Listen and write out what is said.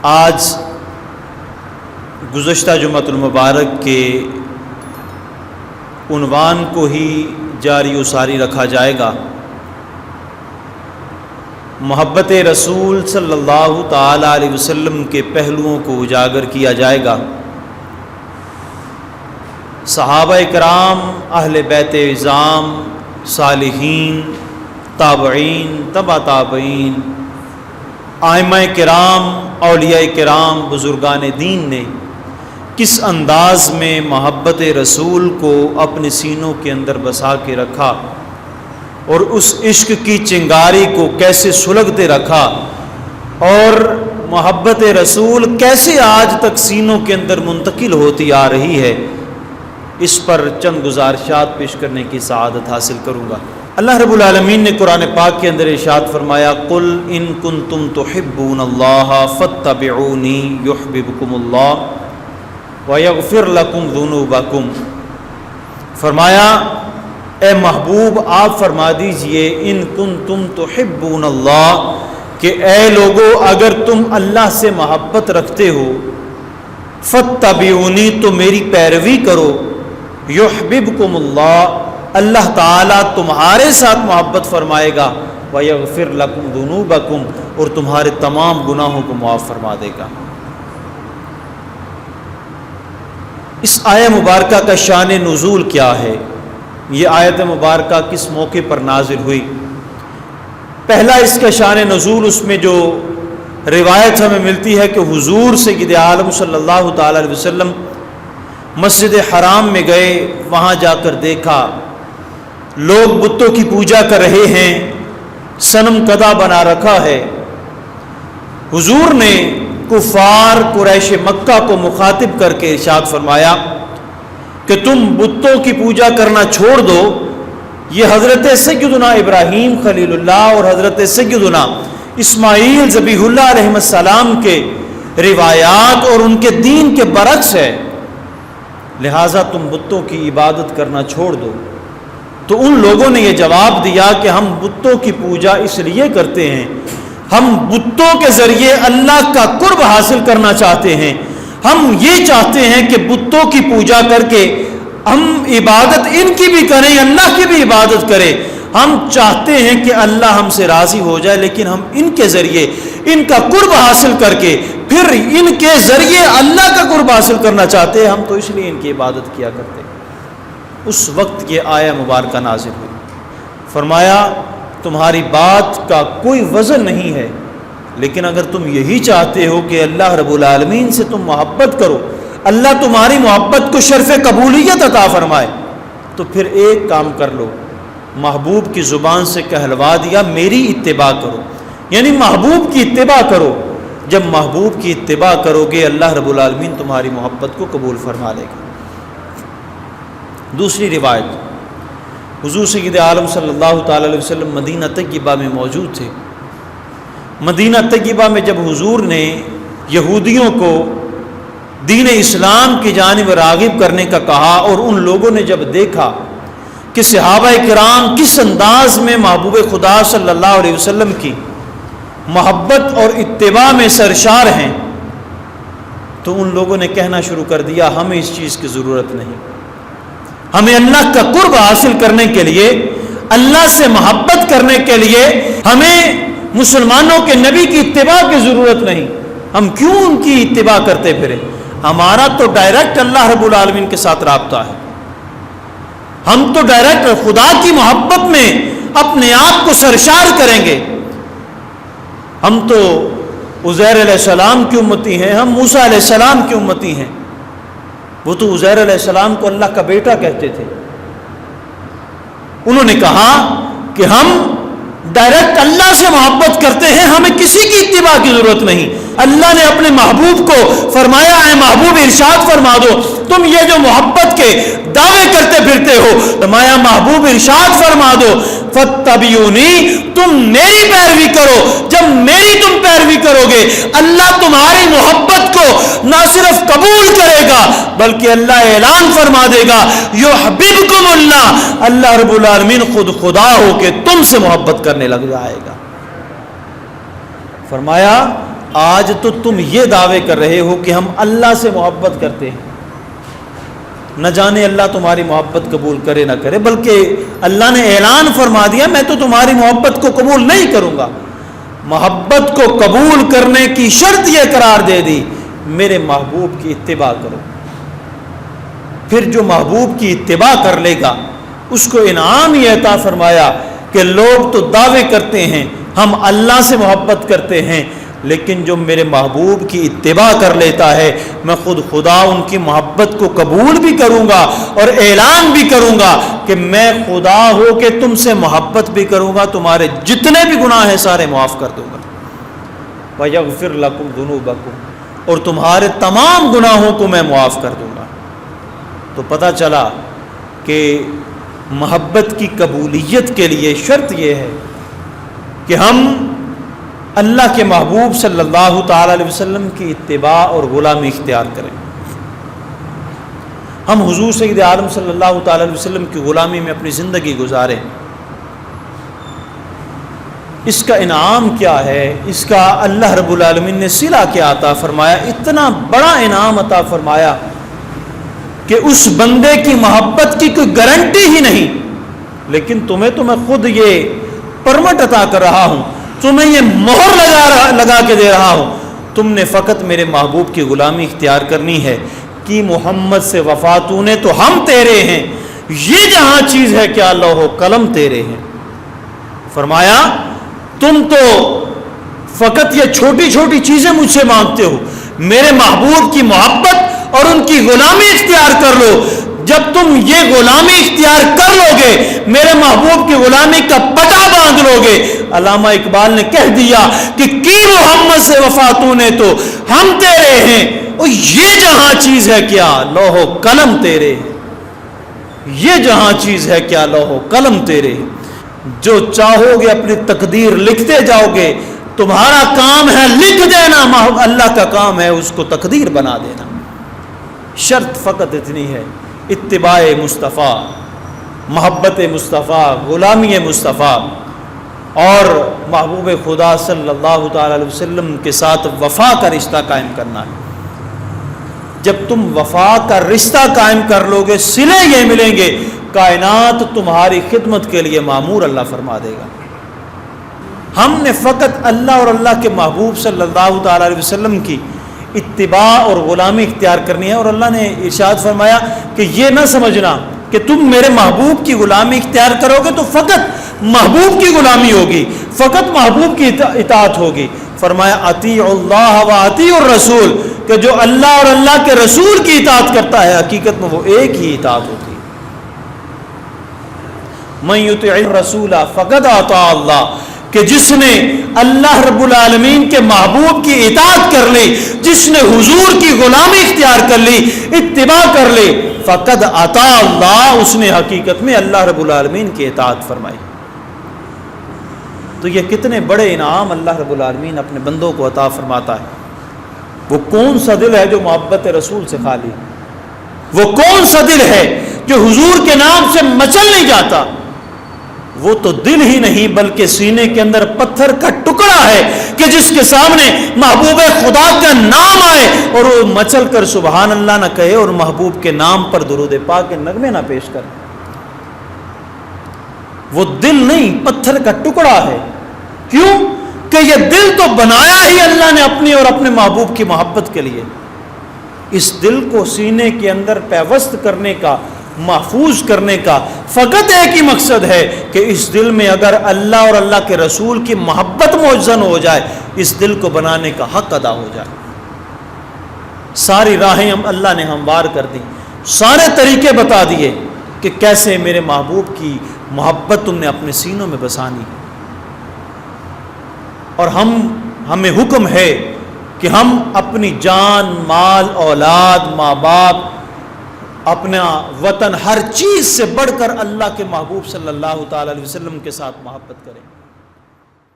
آج گزشتہ جمعۃ المبارک کے عنوان کو ہی جاری و ساری رکھا جائے گا۔ محبت رسول صلی اللہ تعالی علیہ وسلم کے پہلوؤں کو اجاگر کیا جائے گا۔ صحابہ کرام، اہل بیت عظام، صالحین، تابعین، تبع تابعین، ائمہ کرام، اولیاء کرام، بزرگان دین نے کس انداز میں محبت رسول کو اپنے سینوں کے اندر بسا کے رکھا اور اس عشق کی چنگاری کو کیسے سلگتے رکھا، اور محبت رسول کیسے آج تک سینوں کے اندر منتقل ہوتی آ رہی ہے، اس پر چند گزارشات پیش کرنے کی سعادت حاصل کروں گا۔ اللہ رب العالمین نے قرآن پاک کے اندر ارشاد فرمایا، قل ان کنتم تحبون اللہ فاتبعونی یحببکم اللہ ویغفر لکم ذنوبکم۔ فرمایا اے محبوب آپ فرما دیجئے، ان کنتم تحبون اللہ، کہ اے لوگو اگر تم اللہ سے محبت رکھتے ہو، فاتبعونی تو میری پیروی کرو، یحببکم اللہ اللہ تعالیٰ تمہارے ساتھ محبت فرمائے گا، وَيَغْفِرْ لَكُمْ ذُنُوبَكُمْ اور تمہارے تمام گناہوں کو معاف فرما دے گا۔ اس آیت مبارکہ کا شان نزول کیا ہے؟ یہ آیت مبارکہ کس موقع پر نازل ہوئی؟ پہلا اس کا شان نزول، اس میں جو روایت ہمیں ملتی ہے کہ حضور سید عالم صلی اللہ تعالی علیہ وسلم مسجد حرام میں گئے، وہاں جا کر دیکھا لوگ بتوں کی پوجا کر رہے ہیں، صنم کدہ بنا رکھا ہے۔ حضور نے کفار قریش مکہ کو مخاطب کر کے ارشاد فرمایا کہ تم بتوں کی پوجا کرنا چھوڑ دو، یہ حضرت سیدنا ابراہیم خلیل اللہ اور حضرت سیدنا اسماعیل ذبیح اللہ علیہ السلام کے روایات اور ان کے دین کے برعکس ہے، لہٰذا تم بتوں کی عبادت کرنا چھوڑ دو۔ تو ان لوگوں نے یہ جواب دیا کہ ہم بتوں کی پوجا اس لیے کرتے ہیں، ہم بتوں کے ذریعے اللہ کا قرب حاصل کرنا چاہتے ہیں، ہم یہ چاہتے ہیں کہ بتوں کی پوجا کر کے ہم عبادت ان کی بھی کریں، اللہ کی بھی عبادت کریں۔ ہم چاہتے ہیں کہ اللہ ہم سے راضی ہو جائے، لیکن ہم ان کے ذریعے ان کا قرب حاصل کر کے پھر ان کے ذریعے اللہ کا قرب حاصل کرنا چاہتے ہیں، ہم تو اس لیے ان کی عبادت کیا کرتے ہیں۔ اس وقت یہ آیت مبارکہ نازل ہوئی، فرمایا تمہاری بات کا کوئی وزن نہیں ہے، لیکن اگر تم یہی چاہتے ہو کہ اللہ رب العالمین سے تم محبت کرو، اللہ تمہاری محبت کو شرف قبولیت عطا فرمائے، تو پھر ایک کام کر لو، محبوب کی زبان سے کہلوا دیا میری اتباع کرو، یعنی محبوب کی اتباع کرو۔ جب محبوب کی اتباع کرو گے اللہ رب العالمین تمہاری محبت کو قبول فرما لے گا۔ دوسری روایت، حضور سید عالم صلی اللہ تعالی علیہ وسلم مدینہ طیبہ میں موجود تھے۔ مدینہ طیبہ میں جب حضور نے یہودیوں کو دین اسلام کی جانب راغب کرنے کا کہا، اور ان لوگوں نے جب دیکھا کہ صحابہ کرام کس انداز میں محبوب خدا صلی اللہ علیہ وسلم کی محبت اور اتباع میں سرشار ہیں، تو ان لوگوں نے کہنا شروع کر دیا ہمیں اس چیز کی ضرورت نہیں، ہمیں اللہ کا قرب حاصل کرنے کے لیے، اللہ سے محبت کرنے کے لیے ہمیں مسلمانوں کے نبی کی اتباع کی ضرورت نہیں، ہم کیوں ان کی اتباع کرتے پھریں؟ ہمارا تو ڈائریکٹ اللہ رب العالمین کے ساتھ رابطہ ہے، ہم تو ڈائریکٹ خدا کی محبت میں اپنے آپ کو سرشار کریں گے۔ ہم تو عزیر علیہ السلام کی امتی ہیں، ہم موسیٰ علیہ السلام کی امتی ہیں، وہ تو عزیر علیہ السلام کو اللہ کا بیٹا کہتے تھے۔ انہوں نے کہا کہ ہم ڈائریکٹ اللہ سے محبت کرتے ہیں، ہمیں کسی کی اتباع کی ضرورت نہیں۔ اللہ نے اپنے محبوب کو فرمایا اے محبوب ارشاد فرما دو، تم یہ جو محبت کے دعوے کرتے پھرتے ہو، فرمایا محبوب ارشاد فرما دو فاتبعونی، تم میری پیروی کرو۔ جب میری تم پیروی کرو گے اللہ تمہاری محبت کو نہ صرف قبول کرے گا بلکہ اللہ اعلان فرما دے گا یحببکم اللہ، اللہ رب العالمین خود خدا ہو کے تم سے محبت کرنے لگ جائے گا۔ فرمایا آج تو تم یہ دعوے کر رہے ہو کہ ہم اللہ سے محبت کرتے ہیں، نہ جانے اللہ تمہاری محبت قبول کرے نہ کرے، بلکہ اللہ نے اعلان فرما دیا میں تو تمہاری محبت کو قبول نہیں کروں گا۔ محبت کو قبول کرنے کی شرط یہ قرار دے دی میرے محبوب کی اتباع کرو۔ پھر جو محبوب کی اتباع کر لے گا اس کو انعام یہ عطا فرمایا کہ لوگ تو دعوے کرتے ہیں ہم اللہ سے محبت کرتے ہیں، لیکن جو میرے محبوب کی اتباع کر لیتا ہے میں خود خدا ان کی محبت کو قبول بھی کروں گا اور اعلان بھی کروں گا کہ میں خدا ہو کہ تم سے محبت بھی کروں گا، تمہارے جتنے بھی گناہ ہیں سارے معاف کر دوں گا۔ وَيَغْفِرْ لَكُمْ ذُنُوبَكُمْ، اور تمہارے تمام گناہوں کو میں معاف کر دوں گا۔ تو پتہ چلا کہ محبت کی قبولیت کے لیے شرط یہ ہے کہ ہم اللہ کے محبوب صلی اللہ تعالی علیہ وسلم کی اتباع اور غلامی اختیار کریں، ہم حضور سید عالم صلی اللہ تعالی علیہ وسلم کی غلامی میں اپنی زندگی گزاریں۔ اس کا انعام کیا ہے، اس کا اللہ رب العالمین نے صلہ کیا عطا فرمایا، اتنا بڑا انعام عطا فرمایا کہ اس بندے کی محبت کی کوئی گارنٹی ہی نہیں، لیکن تمہیں تو میں خود یہ پرمٹ عطا کر رہا ہوں، تمہیں یہ مہر لگا کے دے رہا ہوں، تم نے فقط میرے محبوب کی غلامی اختیار کرنی ہے کہ محمد سے وفا تو نے تو ہم تیرے ہیں، یہ جہاں چیز ہے کیا لوح و قلم تیرے ہیں۔ فرمایا تم تو فقط یہ چھوٹی چھوٹی چیزیں مجھ سے مانگتے ہو، میرے محبوب کی محبت اور ان کی غلامی اختیار کر لو۔ جب تم یہ غلامی اختیار کر لو گے، میرے محبوب کی غلامی کا پٹا باندھ لو گے، علامہ اقبال نے کہہ دیا کہ کی محمد سے وفا تو نے تو ہم تیرے ہیں، اور یہ جہاں چیز ہے کیا لوح و قلم تیرے ہیں، یہ جہاں چیز ہے کیا لوح و قلم تیرے ہیں۔ جو چاہو گے اپنی تقدیر لکھتے جاؤ گے، تمہارا کام ہے لکھ دینا، اللہ کا کام ہے اس کو تقدیر بنا دینا۔ شرط فقط اتنی ہے، اتباع مصطفیٰ، محبت مصطفیٰ، غلامی مصطفیٰ اور محبوب خدا صلی اللہ تعالی علیہ وسلم کے ساتھ وفا کا رشتہ قائم کرنا ہے۔ جب تم وفا کا رشتہ قائم کر لو گے، صلے یہ ملیں گے، کائنات تمہاری خدمت کے لیے معمور اللہ فرما دے گا۔ ہم نے فقط اللہ اور اللہ کے محبوب صلی اللہ تعالی علیہ وسلم کی اتباع اور غلامی اختیار کرنی ہے، اور اللہ نے ارشاد فرمایا کہ یہ نہ سمجھنا کہ تم میرے محبوب کی غلامی اختیار کرو گے تو فقط محبوب کی غلامی ہوگی، فقط محبوب کی اطاعت ہوگی۔ فرمایا اطیع اللہ و اطیع الرسول، کہ جو اللہ اور اللہ کے رسول کی اطاعت کرتا ہے حقیقت میں وہ ایک ہی اطاعت ہوتی ہے۔ من یطع الرسول فقد اطاع اللہ، کہ جس نے اللہ رب العالمین کے محبوب کی اطاعت کر لی، جس نے حضور کی غلامی اختیار کر لی، اتباع کر لی، فقد اطاع اللہ، اس نے حقیقت میں اللہ رب العالمین کی اطاعت فرمائی۔ تو یہ کتنے بڑے انعام اللہ رب العالمین اپنے بندوں کو عطا فرماتا ہے۔ وہ کون سا دل ہے جو محبت رسول سے خالی؟ وہ کون سا دل ہے جو حضور کے نام سے مچل نہیں جاتا؟ وہ تو دل ہی نہیں بلکہ سینے کے اندر پتھر کا ٹکڑا ہے کہ جس کے سامنے محبوب خدا کا نام آئے اور وہ مچل کر سبحان اللہ نہ کہے اور محبوب کے نام پر درود پاک کے نغمے نہ پیش کرے۔ وہ دل نہیں، پتھر کا ٹکڑا ہے۔ کیوں کہ یہ دل تو بنایا ہی اللہ نے اپنی اور اپنے محبوب کی محبت کے لیے۔ اس دل کو سینے کے اندر پیوست کرنے کا، محفوظ کرنے کا فقط ایک ہی مقصد ہے کہ اس دل میں اگر اللہ اور اللہ کے رسول کی محبت موجزن ہو جائے، اس دل کو بنانے کا حق ادا ہو جائے۔ ساری راہیں اللہ نے ہموار کر دی، سارے طریقے بتا دیے کہ کیسے میرے محبوب کی محبت تم نے اپنے سینوں میں بسانی۔ اور ہمیں حکم ہے کہ ہم اپنی جان، مال، اولاد، ماں باپ، اپنا وطن، ہر چیز سے بڑھ کر اللہ کے محبوب صلی اللہ تعالی علیہ وسلم کے ساتھ محبت کریں۔